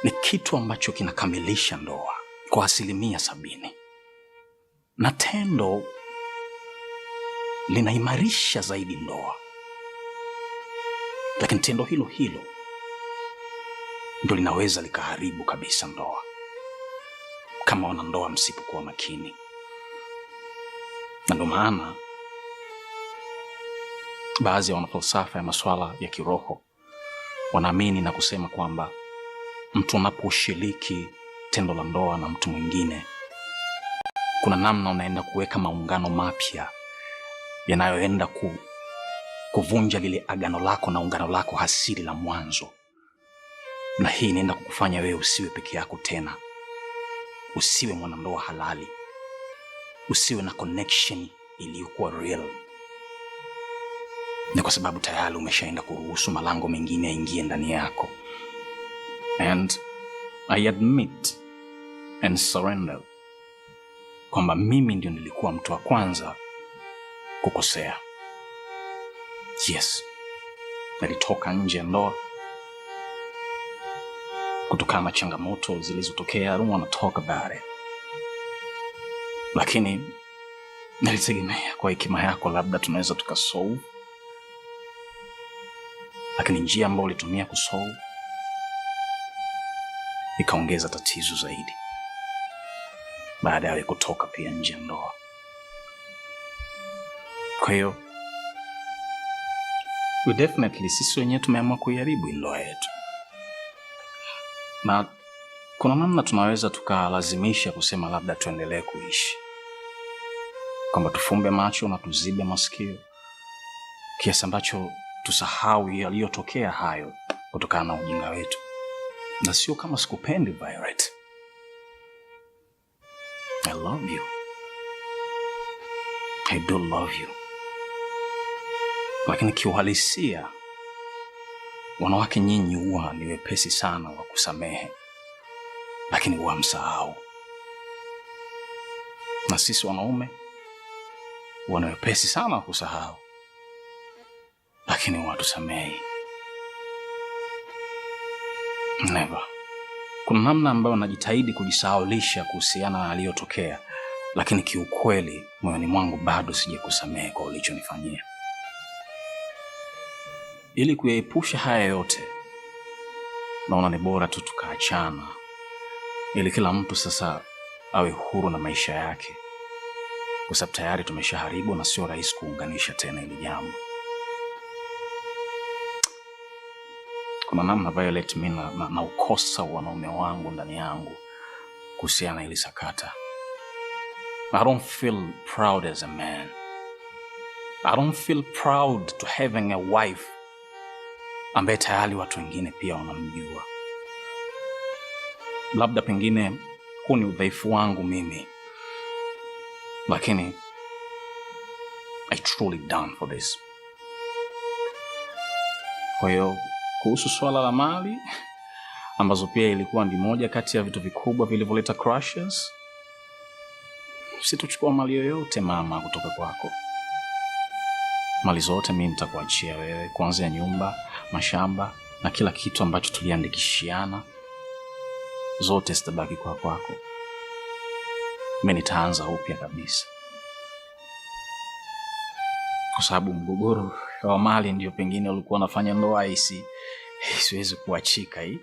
ni kitu ambacho kinakamilisha ndoa kwa 70%, na tendo linaimarisha zaidi ndoa. Lakini tendo hilo hilo ndio linaweza likaharibu kabisa ndoa kama wanandoa msipokuwa makini. Na ndio maana baadhi ya wanafalsafa ya masuala ya kiroho wanaamini na kusema kwamba mtu anaposhiriki tendo la ndoa na mtu mwingine, kuna namna unaenda kuweka maungano mapya yanayoenda kuvunja lile agano lako na ungano lako hasili la mwanzo. Na hii inaenda kukufanya wewe usiwe peke yako tena, usiwe mwanandoa halali, usiwe na connection iliyokuwa real. Ni kwa sababu tayari umeshaenda kuruhusu malango mengine yaingie ndani yako. And I admit and surrender kwamba mimi ndio nilikuwa mtu wa kwanza kukosea. Yes, nilitoka nje ya ndoa kutokana na changamoto zilizotokea. I don't want to talk about it. Lakini nilitegemea kwa hekima yako labda tunaweza tukasolve. Lakini njia ambayo ulitumia kusolve ikaongeza tatizo zaidi baada ya kutoka pia nje ya ndoa. Kwa hiyo definitely sisi wenyewe tumeamua kuiharibu ndoa yetu. Na kuna namna tunaweza tukalazimisha kusema labda tuendelee kuishi, kwamba tufumbe macho na tuzibe masikio kiasi ambacho tusahau yaliyotokea hayo kutokana na ujinga wetu. Na sio kama sikupendi, Violet. I love you. I do love you. Lakini kiuhalisia, wanawake nyinyi huwa ni wepesi sana wa kusamehe, lakini huwa msahau. Na sisi wanaume huwa ni wepesi sana wa kusahau, lakini huwa tusamehe. Never. Kuna namna ambayo najitahidi kujisahaulisha kuhusiana na aliyotokea, lakini kiukweli moyoni mwangu bado sijakusamehe kwa ulichonifanyia. Ili kuyaepusha haya yote, naona ni bora tu tukaachana, ili kila mtu sasa awe huru na maisha yake, kwa sababu tayari tumeshaharibu na sio rahisi kuunganisha tena hili jambo. Kuna namna Violet, mimi na ukosa wanaume wangu ndani yangu kuhusiana na ili sakata. I don't feel proud as a man. I don't feel proud to having a wife ambaye tayari watu wengine pia wanamjua. Labda pengine huu ni udhaifu wangu mimi, lakini I truly done for this. Kwa hiyo kuhusu swala la mali, ambazo pia ilikuwa ni moja kati ya vitu vikubwa vilivyoleta crushes, sitochukua mali yoyote mama kutoka kwako. Mali zote mimi nitakuachia wewe, kuanzia nyumba, mashamba na kila kitu ambacho tuliandikishiana, zote zitabaki kwa kwako. Mimi nitaanza upya kabisa, kwa sababu mgogoro wa mali ndio pengine ulikuwa unafanya ndoa isiwezi kuachika hii.